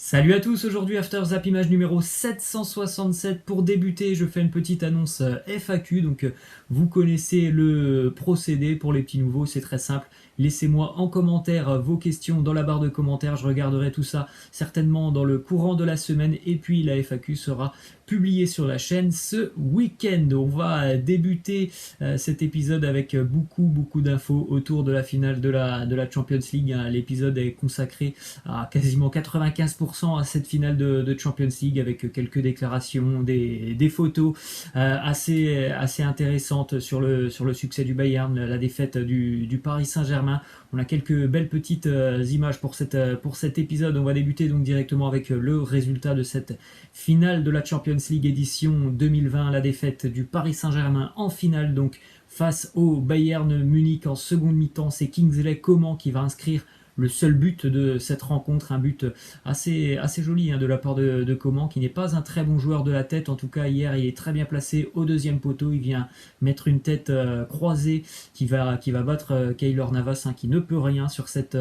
Salut à tous, aujourd'hui After Zap image numéro 767. Pour débuter, je fais une petite annonce FAQ, donc vous connaissez le procédé. Pour les petits nouveaux, c'est très simple. Laissez-moi en commentaire vos questions dans la barre de commentaires, je regarderai tout ça certainement dans le courant de la semaine, et puis la FAQ sera publiée sur la chaîne ce week-end. On va débuter cet épisode avec beaucoup d'infos autour de la finale de la Champions League. L'épisode est consacré à quasiment 95% à cette finale de Champions League, avec quelques déclarations, des photos assez intéressantes sur le succès du Bayern, la défaite du Paris Saint-Germain. On a quelques belles petites images pour cet épisode. On va débuter donc directement avec le résultat de cette finale de la Champions League édition 2020, la défaite du Paris Saint-Germain en finale donc face au Bayern Munich en seconde mi-temps. C'est Kingsley Coman qui va inscrire le seul but de cette rencontre, un but assez joli de la part de Coman, qui n'est pas un très bon joueur de la tête. En tout cas, hier, il est très bien placé au deuxième poteau. Il vient mettre une tête croisée qui va battre Keylor Navas, qui ne peut rien sur cette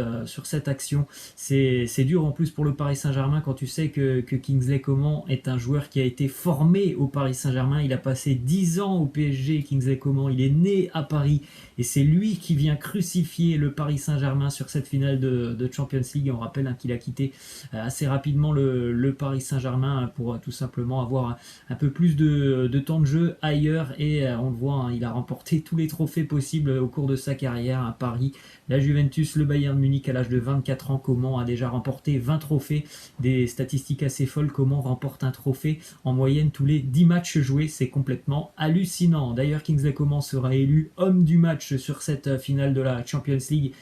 action. C'est dur en plus pour le Paris Saint-Germain quand tu sais que Kingsley Coman est un joueur qui a été formé au Paris Saint-Germain. Il a passé 10 ans au PSG, Kingsley Coman. Il est né à Paris et c'est lui qui vient crucifier le Paris Saint-Germain sur cette finale de Champions League. On rappelle qu'il a quitté assez rapidement le Paris Saint-Germain pour tout simplement avoir un peu plus de temps de jeu ailleurs, et on le voit, il a remporté tous les trophées possibles au cours de sa carrière à Paris, la Juventus, le Bayern Munich. À l'âge de 24 ans, Coman a déjà remporté 20 trophées, des statistiques assez folles. Coman remporte un trophée en moyenne tous les 10 matchs joués, c'est complètement hallucinant. D'ailleurs, Kingsley Coman sera élu homme du match sur cette finale de la Champions League.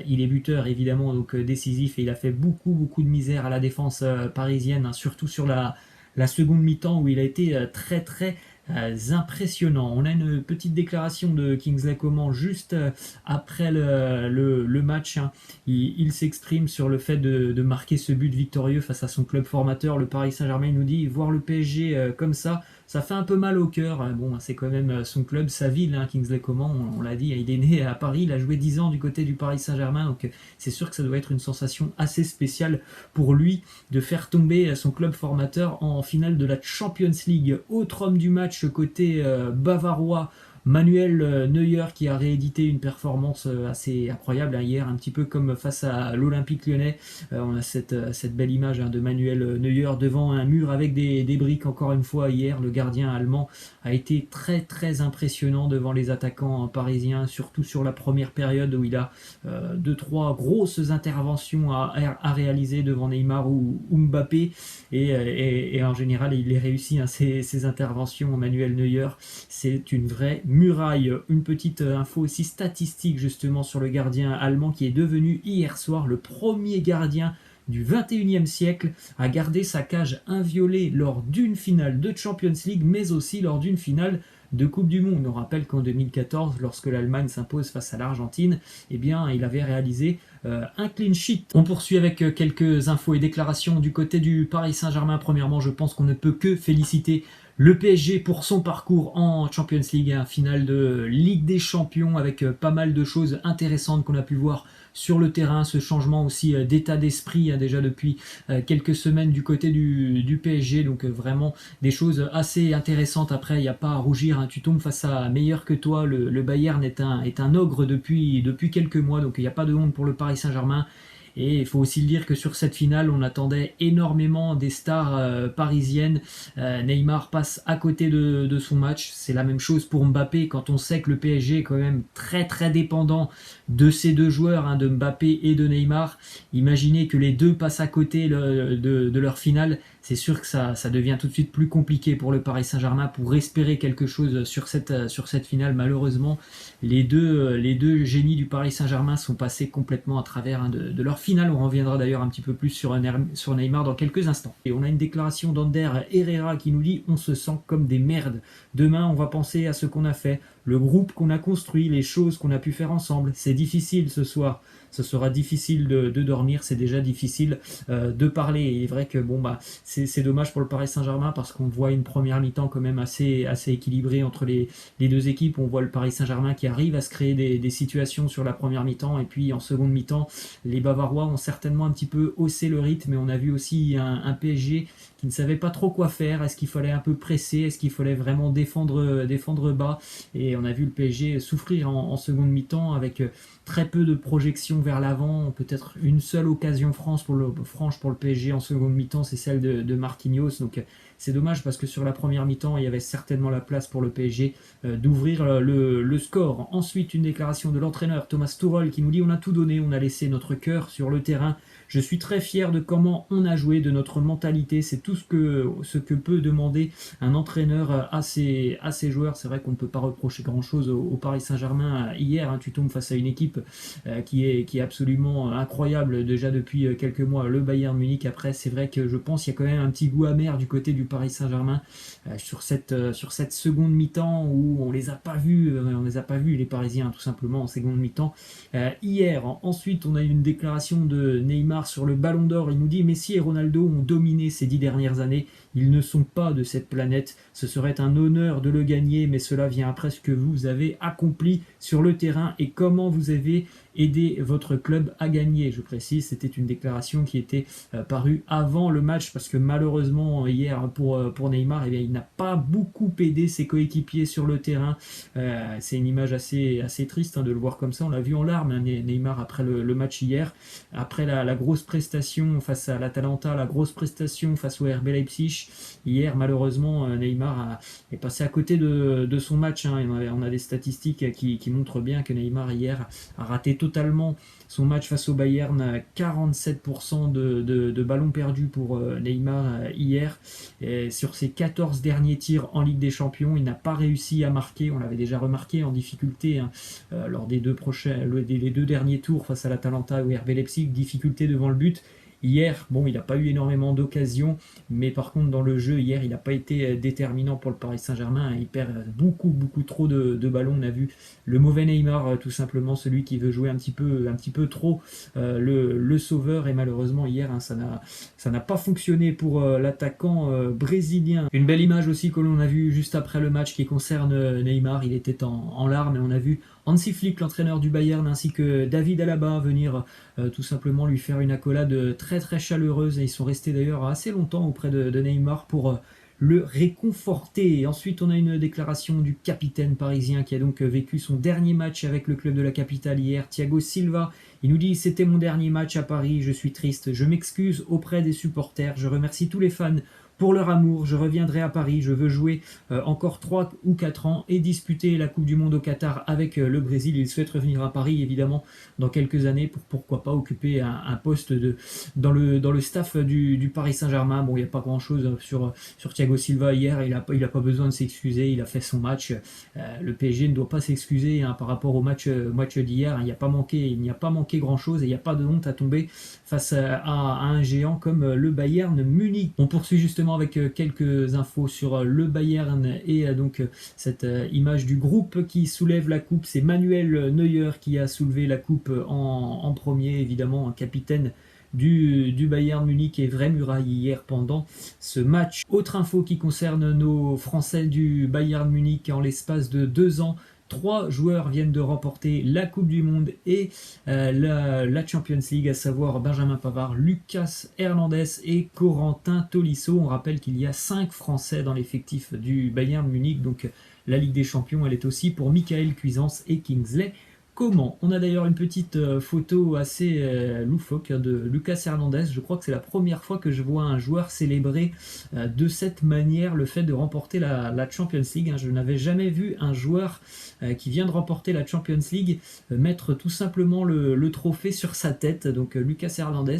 Il est buteur évidemment, donc décisif, et il a fait beaucoup de misère à la défense parisienne, surtout sur la seconde mi-temps où il a été très impressionnant. On a une petite déclaration de Kingsley Coman juste après le match. Il s'exprime sur le fait de marquer ce but victorieux face à son club formateur, le Paris Saint-Germain. Il nous dit voir le PSG comme ça fait un peu mal au cœur. Bon, c'est quand même son club, sa ville, Kingsley Coman, on l'a dit, il est né à Paris, il a joué 10 ans du côté du Paris Saint-Germain, donc c'est sûr que ça doit être une sensation assez spéciale pour lui de faire tomber son club formateur en finale de la Champions League. Autre homme du match côté bavarois, Manuel Neuer, qui a réédité une performance assez incroyable hier, un petit peu comme face à l'Olympique Lyonnais. On a cette belle image de Manuel Neuer devant un mur avec des briques. Encore une fois, hier, le gardien allemand a été très impressionnant devant les attaquants parisiens, surtout sur la première période où il a 2-3 grosses interventions à réaliser devant Neymar ou Mbappé, et en général il les réussit, ces interventions. Manuel Neuer, c'est une vraie muraille. Une petite info aussi statistique justement sur le gardien allemand, qui est devenu hier soir le premier gardien du 21e siècle à garder sa cage inviolée lors d'une finale de Champions League, mais aussi lors d'une finale de Coupe du Monde. On rappelle qu'en 2014, lorsque l'Allemagne s'impose face à l'Argentine, il avait réalisé un clean sheet. On poursuit avec quelques infos et déclarations du côté du Paris Saint-Germain. Premièrement, je pense qu'on ne peut que féliciter le PSG pour son parcours en Champions League, finale de Ligue des Champions, avec pas mal de choses intéressantes qu'on a pu voir sur le terrain. Ce changement aussi d'état d'esprit déjà depuis quelques semaines du côté du PSG, donc vraiment des choses assez intéressantes. Après, il n'y a pas à rougir, tu tombes face à meilleur que toi. Le Bayern est un ogre depuis quelques mois, donc il n'y a pas de honte pour le Paris Saint-Germain. Et il faut aussi le dire que sur cette finale, on attendait énormément des stars parisiennes. Neymar passe à côté de son match. C'est la même chose pour Mbappé, quand on sait que le PSG est quand même très dépendant de ces deux joueurs, de Mbappé et de Neymar. Imaginez que les deux passent à côté de leur finale. C'est sûr que ça devient tout de suite plus compliqué pour le Paris Saint-Germain pour espérer quelque chose sur cette finale. Malheureusement, les deux génies du Paris Saint-Germain sont passés complètement à travers de leur finale. On reviendra d'ailleurs un petit peu plus sur Neymar dans quelques instants. Et on a une déclaration d'Ander Herrera qui nous dit « On se sent comme des merdes. Demain, on va penser à ce qu'on a fait, le groupe qu'on a construit, les choses qu'on a pu faire ensemble. C'est difficile ce soir. ce sera difficile de dormir, c'est déjà difficile de parler. Et il est vrai que bon, bah, c'est dommage pour le Paris Saint-Germain parce qu'on voit une première mi-temps quand même assez équilibrée entre les deux équipes. On voit le Paris Saint-Germain qui arrive à se créer des situations sur la première mi-temps, et puis en seconde mi-temps, les Bavarois ont certainement un petit peu haussé le rythme, mais on a vu aussi un PSG qui ne savait pas trop quoi faire. Est-ce qu'il fallait un peu presser? Est-ce qu'il fallait vraiment défendre bas? Et on a vu le PSG souffrir en seconde mi-temps avec très peu de projections vers l'avant. Peut-être une seule occasion franche pour le PSG en seconde mi-temps, c'est celle de Marquinhos. Donc c'est dommage parce que sur la première mi-temps, il y avait certainement la place pour le PSG d'ouvrir le score. Ensuite, une déclaration de l'entraîneur Thomas Tuchel qui nous dit: on a tout donné, on a laissé notre cœur sur le terrain. Je suis très fier de comment on a joué, de notre mentalité. C'est tout ce que peut demander un entraîneur à ses joueurs. C'est vrai qu'on ne peut pas reprocher grand-chose au Paris Saint-Germain hier. Hein. Tu tombes face à une équipe qui est absolument incroyable déjà depuis quelques mois, le Bayern Munich. Après, c'est vrai que je pense qu'il y a quand même un petit goût amer du côté du Paris Saint-Germain sur cette seconde mi-temps où on les a pas vus les Parisiens tout simplement en seconde mi-temps hier. Ensuite, on a eu une déclaration de Neymar sur le Ballon d'Or. Il nous dit: Messi et Ronaldo ont dominé ces 10 dernières années. Ils ne sont pas de cette planète. Ce serait un honneur de le gagner, mais cela vient après ce que vous avez accompli sur le terrain et comment vous avez aidé votre club à gagner. Je précise, c'était une déclaration qui était parue avant le match parce que malheureusement hier pour Neymar, eh bien, il n'a pas beaucoup aidé ses coéquipiers sur le terrain. C'est une image assez triste de le voir comme ça. On l'a vu en larmes, hein, Neymar, après le match hier, après la grosse prestation face à l'Atalanta, la grosse prestation face au RB Leipzig. Hier, malheureusement, Neymar est passé à côté de son match. Hein. On a des statistiques qui montrent bien que Neymar hier a raté totalement son match face au Bayern. 47% de ballons perdus pour Neymar hier. Et sur ses 14 derniers tirs en Ligue des Champions, il n'a pas réussi à marquer. On l'avait déjà remarqué en difficulté hein, lors des les deux derniers tours face à l'Atalanta ou RB Leipzig, difficulté devant le but. Hier, bon, il n'a pas eu énormément d'occasions, mais par contre, dans le jeu, hier, il n'a pas été déterminant pour le Paris Saint-Germain. Il perd beaucoup trop de ballons. On a vu le mauvais Neymar, tout simplement, celui qui veut jouer un petit peu trop le sauveur. Et malheureusement, hier, hein, ça n'a pas fonctionné pour l'attaquant brésilien. Une belle image aussi que l'on a vue juste après le match qui concerne Neymar. Il était en larmes et on a vu Hansi Flick, l'entraîneur du Bayern, ainsi que David Alaba venir tout simplement lui faire une accolade très chaleureuse. Et ils sont restés d'ailleurs assez longtemps auprès de Neymar pour le réconforter. Et ensuite, on a une déclaration du capitaine parisien qui a donc vécu son dernier match avec le club de la capitale hier, Thiago Silva. Il nous dit: c'était mon dernier match à Paris, je suis triste, je m'excuse auprès des supporters, je remercie tous les fans pour leur amour, je reviendrai à Paris, je veux jouer encore 3 ou 4 ans et disputer la Coupe du Monde au Qatar avec le Brésil. Il souhaite revenir à Paris évidemment dans quelques années pour pourquoi pas occuper un poste dans le staff du Paris Saint-Germain. Bon, il n'y a pas grand chose sur Thiago Silva hier, il a pas besoin de s'excuser, il a fait son match. Le PSG ne doit pas s'excuser hein, par rapport au match d'hier. Il n'y a pas manqué grand chose et il n'y a pas de honte à tomber face à un géant comme le Bayern Munich. On poursuit justement avec quelques infos sur le Bayern et donc cette image du groupe qui soulève la coupe. C'est Manuel Neuer qui a soulevé la coupe en premier, évidemment un capitaine du Bayern Munich et vraie muraille hier pendant ce match. Autre info qui concerne nos Français du Bayern Munich: en l'espace de 2 ans, 3 joueurs viennent de remporter la Coupe du Monde et la Champions League, à savoir Benjamin Pavard, Lucas Hernandez et Corentin Tolisso. On rappelle qu'il y a 5 Français dans l'effectif du Bayern Munich, donc la Ligue des Champions, elle est aussi pour Michael Cuisance et Kingsley Coman. On a d'ailleurs une petite photo assez loufoque de Lucas Hernandez. Je crois que c'est la première fois que je vois un joueur célébrer de cette manière le fait de remporter la Champions League. Je n'avais jamais vu un joueur qui vient de remporter la Champions League mettre tout simplement le trophée sur sa tête. Donc Lucas Hernandez,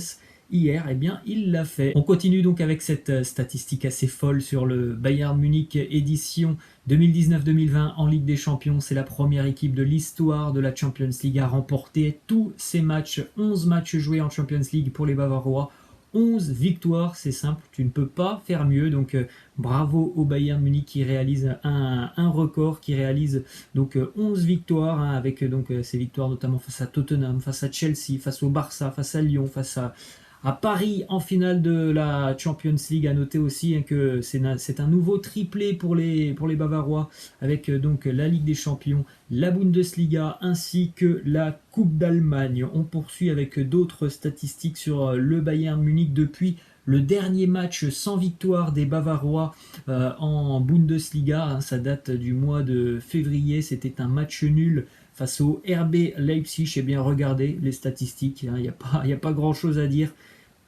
hier, eh bien, il l'a fait. On continue donc avec cette statistique assez folle sur le Bayern Munich édition 2019-2020 en Ligue des Champions. C'est la première équipe de l'histoire de la Champions League à remporter tous ces matchs. 11 matchs joués en Champions League pour les Bavarois. 11 victoires, c'est simple, tu ne peux pas faire mieux. Donc bravo au Bayern Munich qui réalise un record, qui réalise donc 11 victoires, hein, avec donc ces victoires notamment face à Tottenham, face à Chelsea, face au Barça, face à Lyon, face à Paris en finale de la Champions League. À noter aussi, hein, que c'est un nouveau triplé pour les Bavarois, avec donc la Ligue des Champions, la Bundesliga ainsi que la Coupe d'Allemagne. On poursuit avec d'autres statistiques sur le Bayern Munich depuis le dernier match sans victoire des Bavarois en Bundesliga, hein. Ça date du mois de février, c'était un match nul face au RB Leipzig. Et bien regardez les statistiques, hein, il n'y a pas grand chose à dire.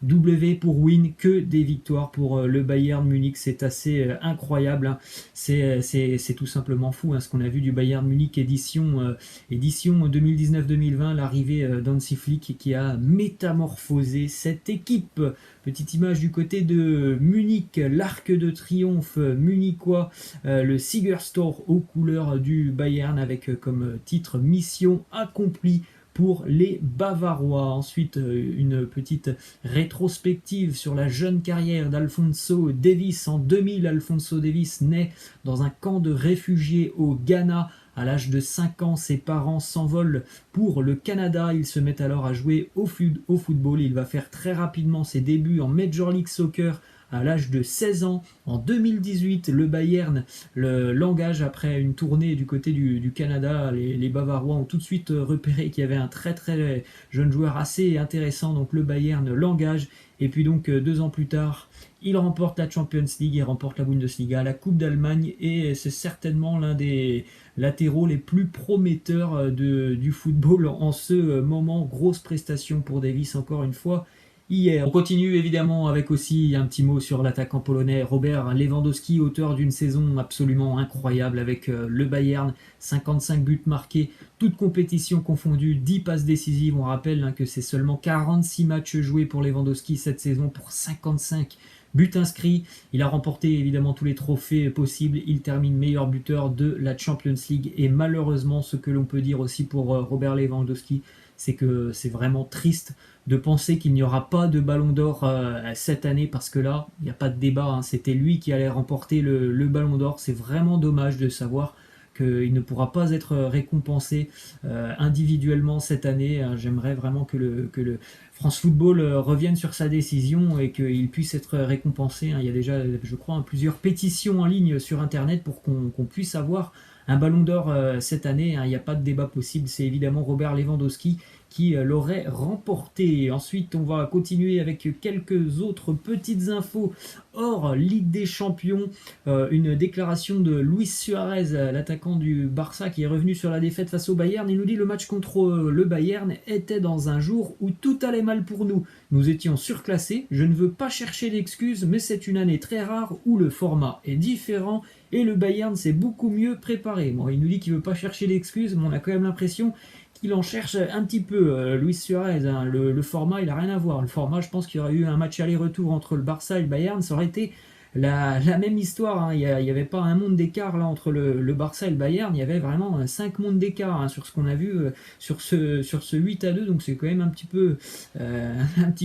W pour win, que des victoires pour le Bayern Munich, c'est assez incroyable, hein. C'est tout simplement fou, hein, ce qu'on a vu du Bayern Munich édition 2019-2020, l'arrivée d'Hansi Flick qui a métamorphosé cette équipe. Petite image du côté de Munich, l'arc de triomphe munichois, le Siegerstor aux couleurs du Bayern, avec comme titre mission accomplie pour les Bavarois. Ensuite, une petite rétrospective sur la jeune carrière d'Alphonso Davies. En 2000, Alphonso Davies naît dans un camp de réfugiés au Ghana. À l'âge de 5 ans, ses parents s'envolent pour le Canada. Il se met alors à jouer au football. Il va faire très rapidement ses débuts en Major League Soccer à l'âge de 16 ans. En 2018, le Bayern l'engage après une tournée du côté du Canada. Les Bavarois ont tout de suite repéré qu'il y avait un très très jeune joueur assez intéressant, donc le Bayern l'engage. Et puis donc 2 ans plus tard, il remporte la Champions League, il remporte la Bundesliga, la Coupe d'Allemagne, et c'est certainement l'un des latéraux les plus prometteurs du football en ce moment. Grosse prestation pour Davies encore une fois hier. On continue évidemment avec aussi un petit mot sur l'attaquant polonais Robert Lewandowski, auteur d'une saison absolument incroyable avec le Bayern. 55 buts marqués, toutes compétitions confondues, 10 passes décisives. On rappelle, hein, que c'est seulement 46 matchs joués pour Lewandowski cette saison pour 55 buts inscrits. Il a remporté évidemment tous les trophées possibles. Il termine meilleur buteur de la Champions League. Et malheureusement, ce que l'on peut dire aussi pour Robert Lewandowski, c'est que c'est vraiment triste de penser qu'il n'y aura pas de Ballon d'Or cette année, parce que là, il n'y a pas de débat, hein, c'était lui qui allait remporter le Ballon d'Or. C'est vraiment dommage de savoir qu'il ne pourra pas être récompensé individuellement cette année. J'aimerais vraiment que le France Football revienne sur sa décision et qu'il puisse être récompensé. Il y a déjà, je crois, plusieurs pétitions en ligne sur Internet pour qu'on puisse avoir un Ballon d'Or cette année. Il n'y a pas de débat possible, c'est évidemment Robert Lewandowski qui l'aurait remporté. Ensuite, on va continuer avec quelques autres petites infos hors Ligue des Champions. Une déclaration de Luis Suarez, l'attaquant du Barça, qui est revenu sur la défaite face au Bayern. Il nous dit: le match contre le Bayern était dans un jour où tout allait mal pour nous. Nous étions surclassés. Je ne veux pas chercher d'excuses, mais c'est une année très rare où le format est différent et le Bayern s'est beaucoup mieux préparé. Bon, il nous dit qu'il ne veut pas chercher d'excuses, mais on a quand même l'impression qu'il en cherche un petit peu. Luis Suarez, hein, le format, il n'a rien à voir. Le format, je pense qu'il y aurait eu un match aller-retour entre le Barça et le Bayern, ça aurait été la même histoire, hein. Il n'y avait pas un monde d'écart là entre le Barça et le Bayern, il y avait vraiment 5 mondes d'écart, hein, sur ce qu'on a vu sur ce 8-2, donc c'est quand même un petit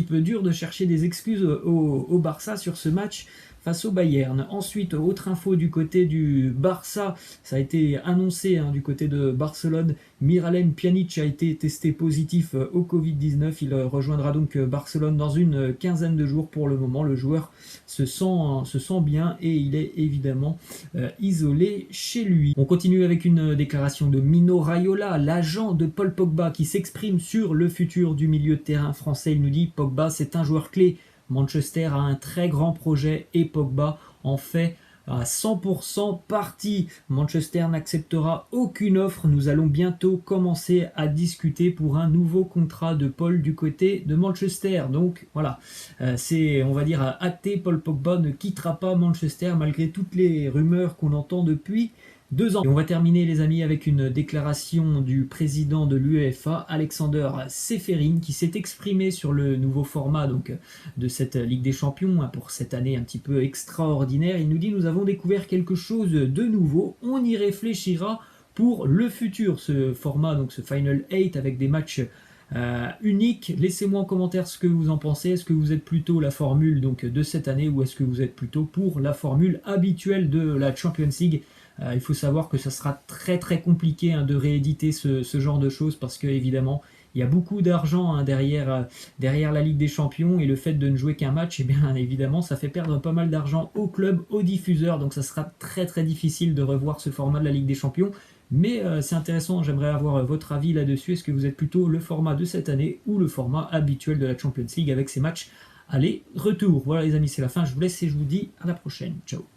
peu dur de chercher des excuses au Barça sur ce match face au Bayern. Ensuite, autre info du côté du Barça, ça a été annoncé, hein, du côté de Barcelone, Miralem Pjanic a été testé positif au Covid-19. Il rejoindra donc Barcelone dans une quinzaine de jours. Pour le moment, le joueur se sent bien et il est évidemment isolé chez lui. On continue avec une déclaration de Mino Raiola, l'agent de Paul Pogba, qui s'exprime sur le futur du milieu de terrain français. Il nous dit: Pogba, c'est un joueur clé. Manchester a un très grand projet et Pogba en fait à 100% partie. Manchester n'acceptera aucune offre. Nous allons bientôt commencer à discuter pour un nouveau contrat de Paul du côté de Manchester. Donc voilà, c'est, on va dire, acté. Paul Pogba ne quittera pas Manchester malgré toutes les rumeurs qu'on entend depuis 2 ans. Et on va terminer, les amis, avec une déclaration du président de l'UEFA, Alexander Ceferin, qui s'est exprimé sur le nouveau format donc de cette Ligue des Champions pour cette année un petit peu extraordinaire. Il nous dit: nous avons découvert quelque chose de nouveau, on y réfléchira pour le futur. Ce format, donc ce Final 8 avec des matchs unique. Laissez-moi en commentaire ce que vous en pensez. Est-ce que vous êtes plutôt la formule donc, de cette année ou est-ce que vous êtes plutôt pour la formule habituelle de la Champions League? Il faut savoir que ça sera très très compliqué de rééditer ce genre de choses parce que évidemment il y a beaucoup d'argent derrière la Ligue des Champions et le fait de ne jouer qu'un match, et bien évidemment ça fait perdre pas mal d'argent aux clubs, aux diffuseurs, donc ça sera très très difficile de revoir ce format de la Ligue des Champions. Mais c'est intéressant, j'aimerais avoir votre avis là-dessus. Est-ce que vous êtes plutôt le format de cette année ou le format habituel de la Champions League avec ses matchs aller-retour? Voilà les amis, c'est la fin, je vous laisse et je vous dis à la prochaine. Ciao.